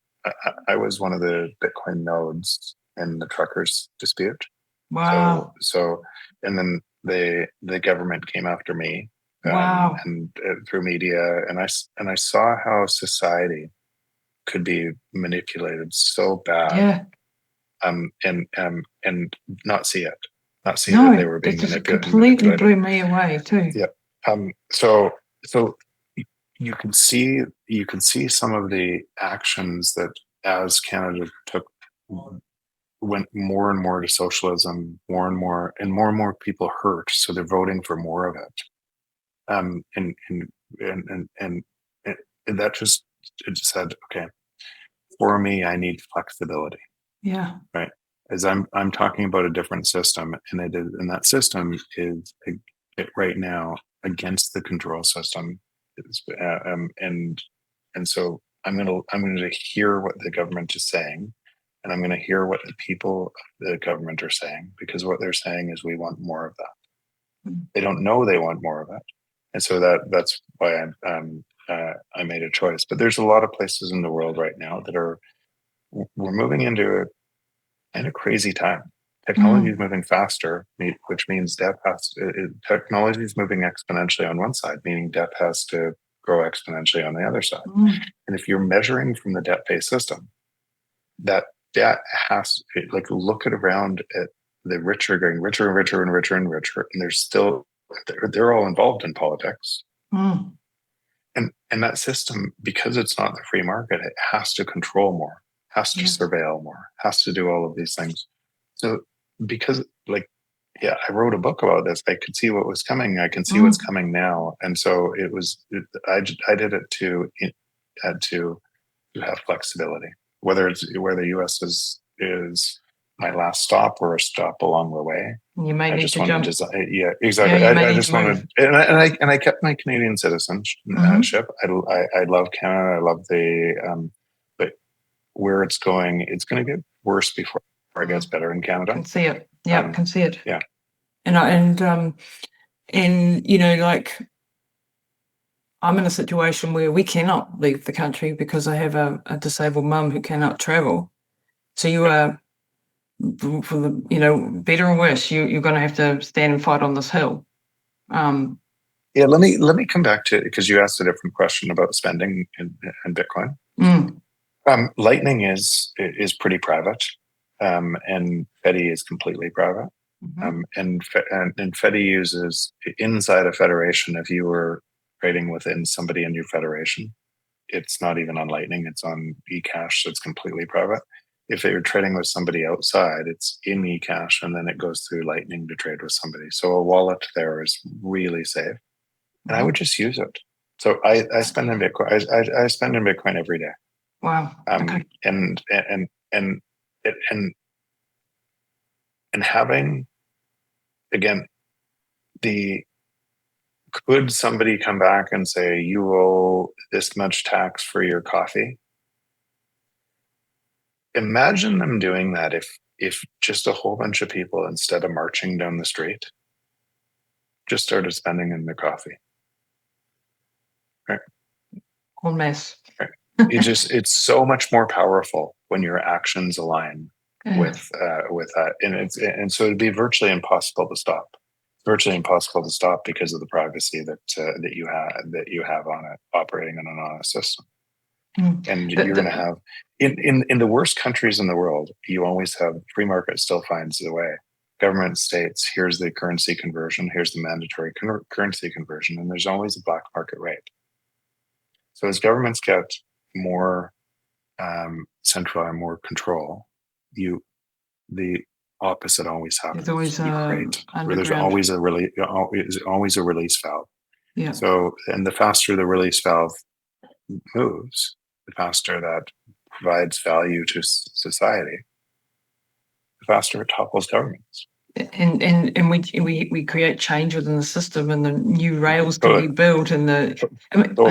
one of the Bitcoin nodes in the truckers dispute. Wow. So and then the government came after me. Wow. And through media, and I saw how society could be manipulated so bad. Yeah. And not see it, that they were being manipulated. Completely blew me away too. Yeah. So you can see some of the actions that as Canada went more and more to socialism, more and more people hurt, so they're voting for more of it. And that just it said, okay, for me, I need flexibility. Yeah. Right. As I'm talking about a different system, and that system is right now against the control system. And so I'm going to hear what the government is saying, and I'm going to hear what the people of the government are saying, because what they're saying is we want more of that. They don't know they want more of it, and so that's why I made a choice. But there's a lot of places in the world right now that we're moving into a crazy time. Technology is moving faster, which means technology is moving exponentially on one side, meaning debt has to grow exponentially on the other side. And if you're measuring from the debt-based system, that debt has, look at around at the rich are getting richer and richer and richer and richer, and they're all involved in politics. And that system, because it's not the free market, it has to control more, has to surveil more, has to do all of these things. So because I wrote a book about this, I could see what was coming. I can see what's coming now. And so I did it to have flexibility, where the US is my last stop or a stop along the way. You may need to jump. Yeah, exactly. I just wanted, and I kept my Canadian citizenship. I love Canada. I love but where it's going to get worse before it gets better in Canada. Can see it. Yeah, can see it. Yeah. And I'm in a situation where we cannot leave the country because I have a disabled mum who cannot travel. So you are, for the better or worse, you're going to have to stand and fight on this hill. Yeah, let me come back to it, because you asked a different question about spending in Bitcoin. Lightning is pretty private, and FEDI is completely private. And FEDI uses, inside a federation, if you were trading within somebody in your federation, it's not even on Lightning, it's on eCash, so it's completely private. If you're trading with somebody outside, it's in eCash, and then it goes through Lightning to trade with somebody. So a wallet there is really safe, and I would just use it. So I spend in Bitcoin. I spend in Bitcoin every day. Wow. Okay. And and having, again, could somebody come back and say, you owe this much tax for your coffee? Imagine them doing that if just a whole bunch of people, instead of marching down the street, just started spending in their coffee. Right? En masse. Right. It's so much more powerful when your actions align with that, and so it'd be virtually impossible to stop. Virtually impossible to stop because of the privacy that you have on it, operating on an honest system. And you're going to have in the worst countries in the world, you always have free market still finds a way. Government states, here's the currency conversion, here's the mandatory currency conversion, and there's always a black market rate. So as governments get more central and more control, the opposite always happens. There's always always a release valve. Yeah. So, and the faster the release valve moves, the faster that provides value to society, the faster it topples governments. And we create change within the system, and the new rails can be built. And I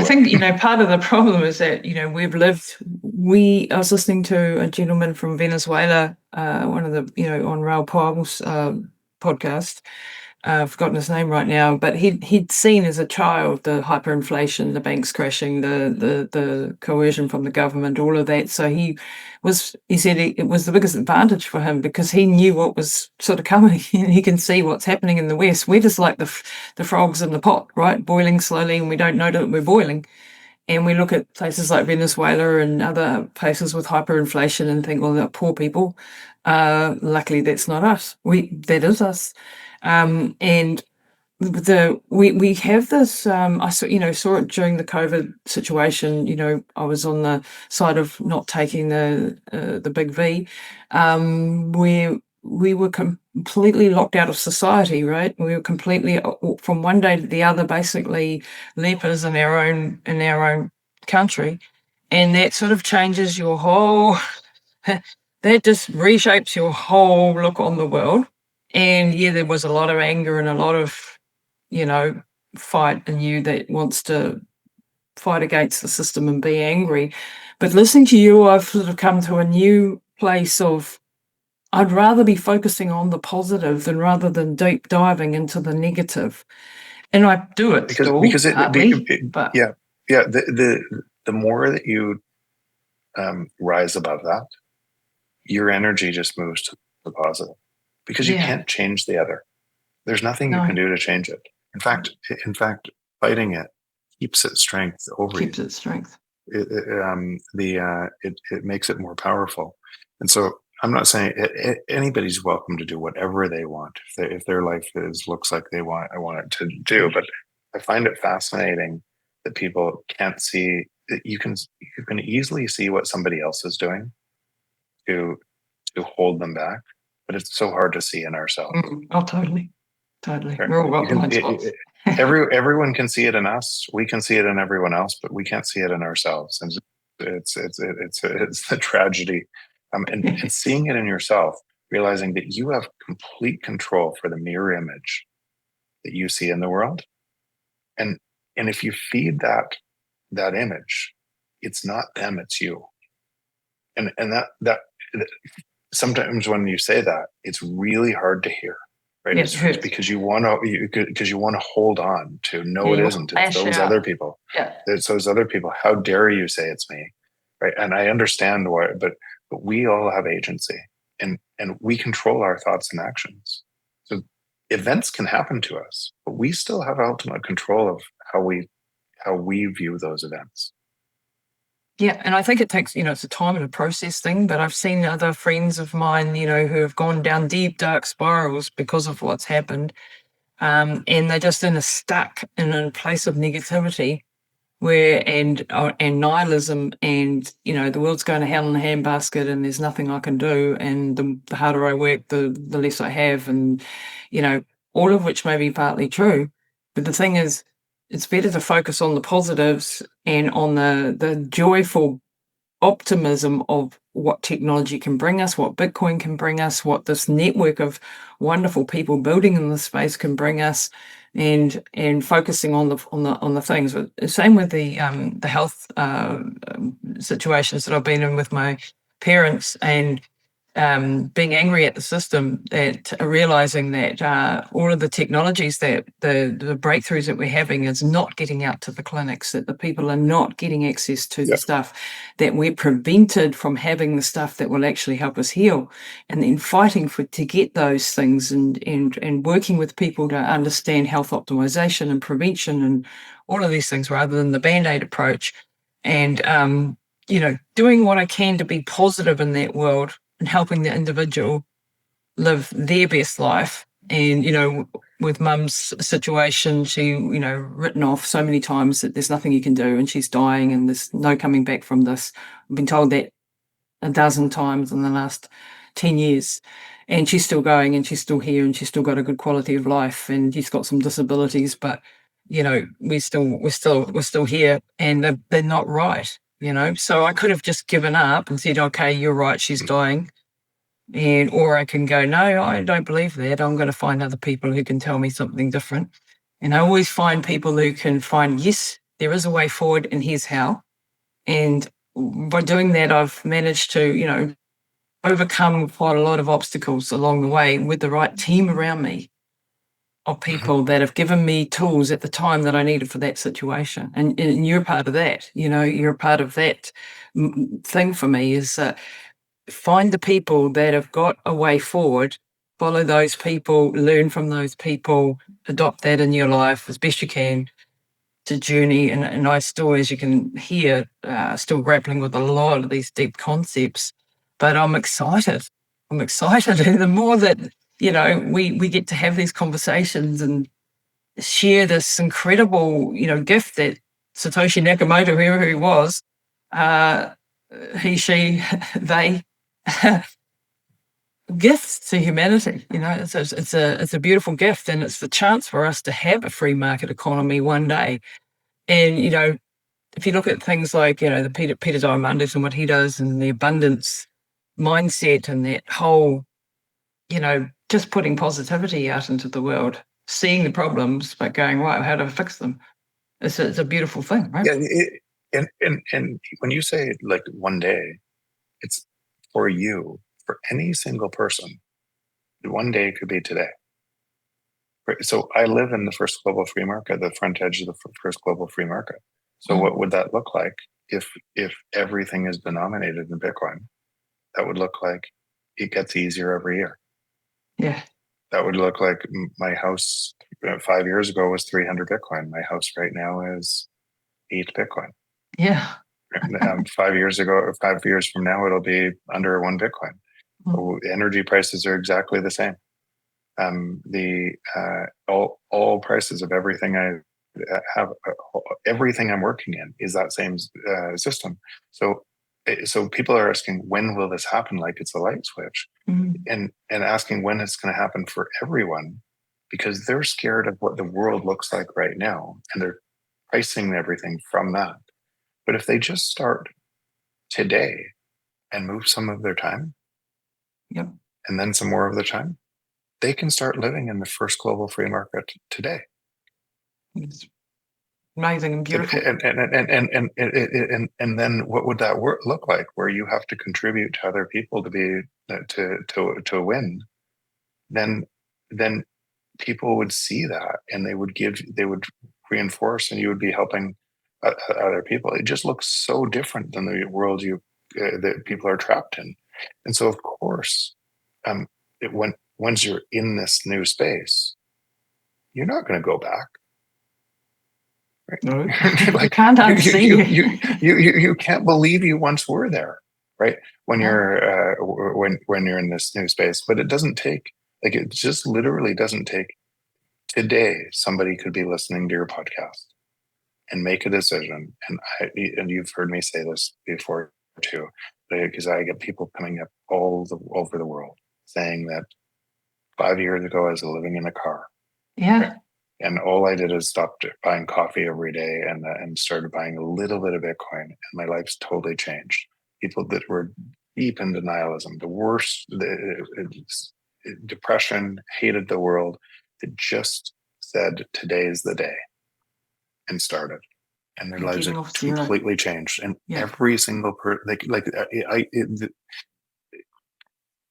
think part of the problem is that I was listening to a gentleman from Venezuela, one of the on Raul Pueblo's podcast. I've forgotten his name right now, but he'd seen as a child the hyperinflation, the banks crashing, the coercion from the government, all of that. So he said it was the biggest advantage for him because he knew what was sort of coming. He can see what's happening in the West. We're just like the frogs in the pot, right? Boiling slowly, and we don't know that we're boiling. And we look at places like Venezuela and other places with hyperinflation and think, well, they're poor people. Luckily, that's not us. That is us. And we have this. I saw it during the COVID situation. I was on the side of not taking the big V, where we were completely locked out of society. Right, we were completely from one day to the other, basically lepers in our own country, and that sort of changes your whole. That just reshapes your whole look on the world. And there was a lot of anger and a lot of, fight in you that wants to fight against the system and be angry. But listening to you, I've sort of come to a new place of I'd rather be focusing on the positive rather than deep diving into the negative. And I do it because but the more that you rise above that, your energy just moves to the positive. Because you can't change the other. There's nothing you can do to change it. In fact, fighting it keeps its strength over you. Keeps its strength. It makes it more powerful. And so I'm not saying anybody's welcome to do whatever they want if their life looks like I want it to do. But I find it fascinating that people can't see that you can easily see what somebody else is doing to hold them back. But it's so hard to see in ourselves. Oh, totally. Right. We're all got blind spots. Everyone can see it in us. We can see it in everyone else, but we can't see it in ourselves. And it's the tragedy. And seeing it in yourself, realizing that you have complete control for the mirror image that you see in the world, and if you feed that image, it's not them, it's you. And that. Sometimes when you say that, it's really hard to hear, right? Yes, it's because you want to hold on to it isn't. It's those other people. Yeah, it's those other people. How dare you say it's me, right? And I understand why, but we all have agency, and we control our thoughts and actions. So events can happen to us, but we still have ultimate control of how we view those events. Yeah, and I think it takes, it's a time and a process thing, but I've seen other friends of mine, who have gone down deep, dark spirals because of what's happened. And they're just stuck in a place of negativity and nihilism, and, the world's going to hell in a handbasket and there's nothing I can do. And the harder I work, the less I have. And, all of which may be partly true. But the thing is, it's better to focus on the positives and on the joyful optimism of what technology can bring us, what Bitcoin can bring us, what this network of wonderful people building in this space can bring us, and focusing on the things. Same with the health situations that I've been in with my parents, and being angry at the system, that realizing that all of the technologies, that the breakthroughs that we're having is not getting out to the clinics, that the people are not getting access to the stuff, that we're prevented from having the stuff that will actually help us heal, and then fighting to get those things, and working with people to understand health optimization and prevention and all of these things rather than the Band-Aid approach, and doing what I can to be positive in that world and helping the individual live their best life. And, with Mum's situation, she, written off so many times that there's nothing you can do and she's dying and there's no coming back from this. I've been told that a dozen times in the last 10 years. And she's still going and she's still here and she's still got a good quality of life and she's got some disabilities, but we're still here, and they're not right. So I could have just given up and said, okay, you're right, she's dying. Or I can go, no, I don't believe that. I'm going to find other people who can tell me something different. And I always find people who can find, yes, there is a way forward and here's how. And by doing that, I've managed to, overcome quite a lot of obstacles along the way with the right team around me of people that have given me tools at the time that I needed for that situation. And you're part of that, you're part of that thing for me is find the people that have got a way forward, follow those people, learn from those people, adopt that in your life as best you can to journey. And I still, as you can hear, still grappling with a lot of these deep concepts, but I'm excited. And the more that, we get to have these conversations and share this incredible, gift that Satoshi Nakamoto, whoever he was, he, she, they, gifts to humanity. It's a beautiful gift, and it's the chance for us to have a free market economy one day. And if you look at things like the Peter Diamandis and what he does, and the abundance mindset, and that whole just putting positivity out into the world, seeing the problems but going, right, how do I fix them? It's a beautiful thing, right? Yeah, and when you say like one day, it's for you, for any single person. One day could be today. Right? So I live in the first global free market, the front edge of the first global free market. So what would that look like if everything is denominated in Bitcoin? That would look like it gets easier every year. Yeah. That would look like my house 5 years ago was 300 Bitcoin. My house right now is 8 Bitcoin. Yeah. 5 years ago, 5 years from now, it'll be under 1 Bitcoin. Energy prices are exactly the same. All prices of everything I have, everything I'm working in is that same system. So people are asking, when will this happen? Like it's a light switch, and asking when it's going to happen for everyone, because they're scared of what the world looks like right now, and they're pricing everything from that. But if they just start today and move some of their time, and then some more of the time, they can start living in the first global free market today. It's amazing and beautiful. And then what would that look like? Where you have to contribute to other people to be to win? Then people would see that, and they would reinforce, and you would be helping other people. It just looks so different than the world that people are trapped in. And so, of course, once you're in this new space, you're not going to go back. Right? No, like, can't unsee you can't believe you once were there, right? When you're when you're in this new space, but it doesn't take, like, it just literally doesn't take. Today, somebody could be listening to your podcast and make a decision, and you've heard me say this before too, because I get people coming up all over the world saying that 5 years ago I was living in a car. Yeah. Right? And all I did is stopped buying coffee every day and started buying a little bit of Bitcoin, and my life's totally changed. people that were deep into nihilism, the worst, depression, hated the world, that just said, today's the day, and started. And their lives have completely changed. And every single person,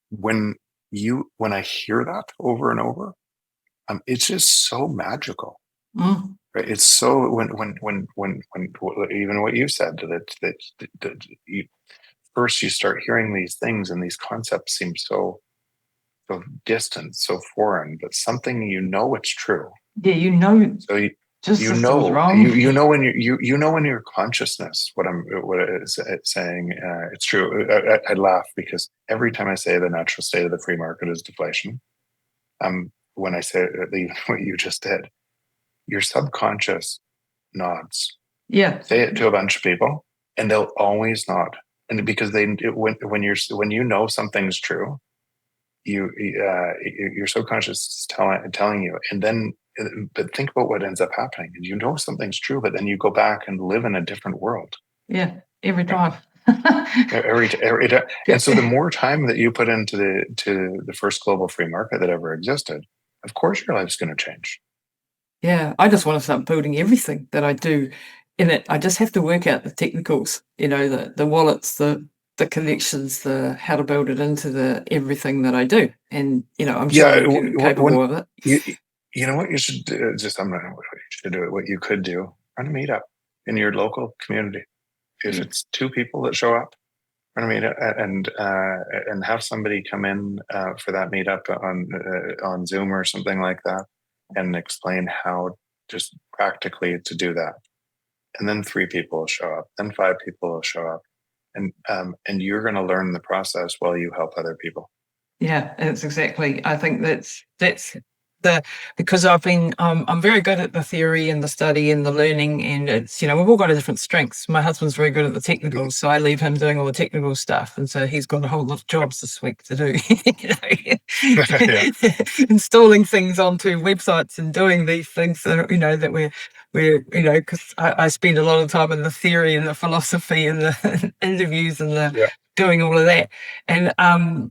when I hear that over and over, it's just so magical. Right? It's so when even what you said, that first you start hearing these things and these concepts seem so distant, so foreign, but something it's true. Yeah, so just you know wrong. you know when you know in your consciousness what it's saying, it's true. I laugh because every time I say the natural state of the free market is deflation, when I say what you just did, your subconscious nods. Yeah, say it to a bunch of people and they'll always nod, and because when you know something's true, your subconscious is telling you, and then but think about what ends up happening. You know something's true, but then you go back and live in a different world. Yeah, every time. every time. And so the more time that you put into the first global free market that ever existed, of course your life's going to change. Yeah, I just want to start building everything that I do in it. I just have to work out the technicals, the wallets, the connections, the how to build it into the everything that I do. And I'm sure you're capable of it. You know what you should do? I'm not what you should do. What you could do: run a meetup in your local community. If it's 2 people that show up, run a meetup and have somebody come in for that meetup on Zoom or something like that, and explain how just practically to do that. And then 3 people will show up, then 5 people will show up, and you're going to learn the process while you help other people. Yeah, it's exactly. I think that's because I'm very good at the theory and the study and the learning, and it's we've all got different strengths. My husband's very good at the technicals, so I leave him doing all the technical stuff, and so he's got a whole lot of jobs this week to do. Installing things onto websites and doing these things that that we're because I spend a lot of time in the theory and the philosophy and the interviews and the doing all of that. And I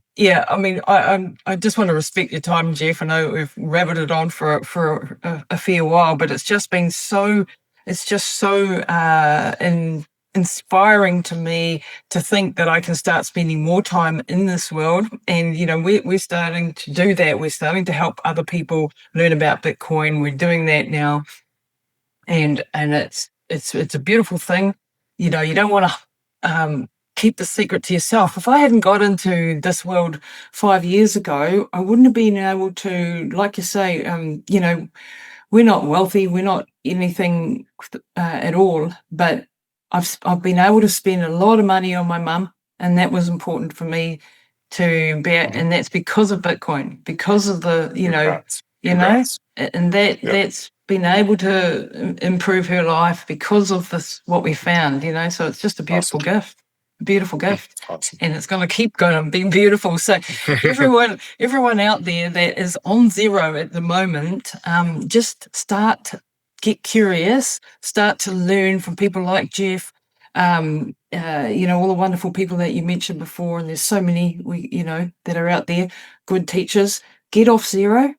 just want to respect your time, Jeff. I know we've rabbited on for a fair while, but it's just so inspiring to me to think that I can start spending more time in this world. And we're starting to do that. We're starting to help other people learn about Bitcoin. We're doing that now, and it's a beautiful thing. You don't want to keep the secret to yourself. If I hadn't got into this world 5 years ago, I wouldn't have been able to, like you say, we're not wealthy, we're not anything at all, but I've been able to spend a lot of money on my mum, and that was important for me to be, and that's because of Bitcoin, because of the, and that's been able to improve her life because of this, what we found, so it's just a beautiful gift. Beautiful gift. Awesome. And it's going to keep going and being beautiful. So everyone out there that is on zero at the moment, just get curious, start to learn from people like Jeff, all the wonderful people that you mentioned before, and there's so many that are out there, good teachers. Get off zero,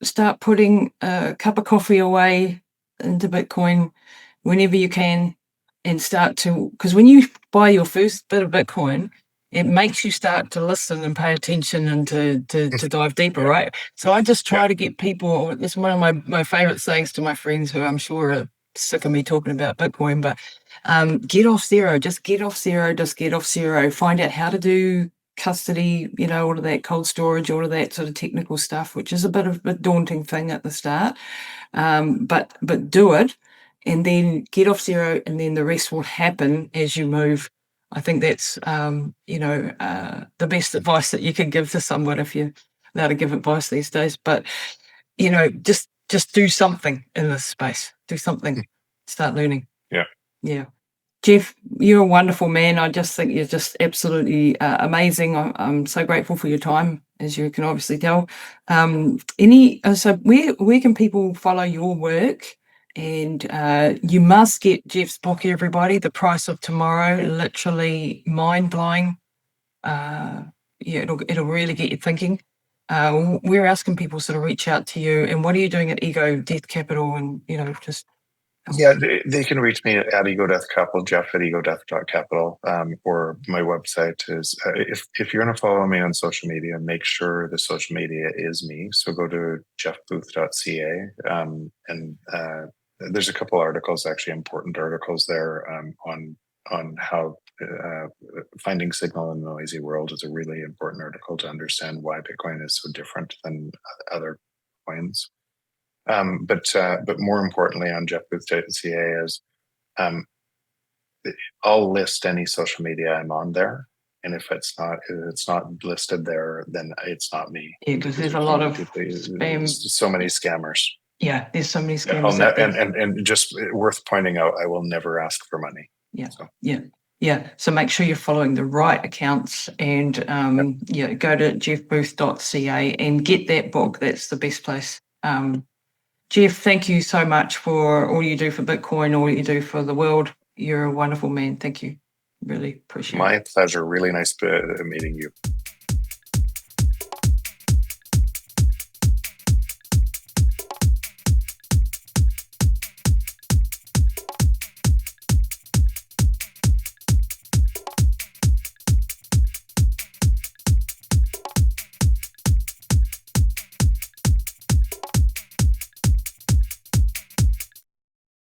start putting a cup of coffee away into Bitcoin whenever you can, and start to, because when you buy your first bit of Bitcoin, it makes you start to listen and pay attention and to dive deeper, right? So I just try to get people, it's one of my favorite sayings to my friends who I'm sure are sick of me talking about Bitcoin, but get off zero, just get off zero, find out how to do custody, all of that cold storage, all of that sort of technical stuff, which is a bit of a daunting thing at the start, but do it. And then get off zero, and then the rest will happen as you move. I think that's, the best advice that you can give to someone if you're allowed to give advice these days. But, just do something in this space. Do something. Start learning. Yeah. Yeah. Jeff, you're a wonderful man. I just think you're just absolutely amazing. I'm so grateful for your time, as you can obviously tell. So where can people follow your work? And you must get Jeff's book, everybody. The Price of Tomorrow, literally mind-blowing. It'll really get you thinking. Where else can people sort of reach out to you? And what are you doing at Ego Death Capital? And, just... Yeah, they can reach me at Ego Death Capital, Jeff at egodeath.capital, or my website is, if you're going to follow me on social media, make sure the social media is me. So go to jeffbooth.ca, and there's a couple articles, actually important articles there, on how finding signal in the noisy world is a really important article to understand why Bitcoin is so different than other coins. But more importantly, on jeffbooth.ca is, I'll list any social media I'm on there, and if it's not listed there, then it's not me. Yeah, because there's a lot of spam. So many scammers. Yeah, there's so many scammers out there. And just worth pointing out, I will never ask for money. Yeah, so. Yeah. So make sure you're following the right accounts, and go to jeffbooth.ca and get that book. That's the best place. Jeff, thank you so much for all you do for Bitcoin, all you do for the world. You're a wonderful man. Thank you. Really appreciate it. My pleasure. Really nice meeting you.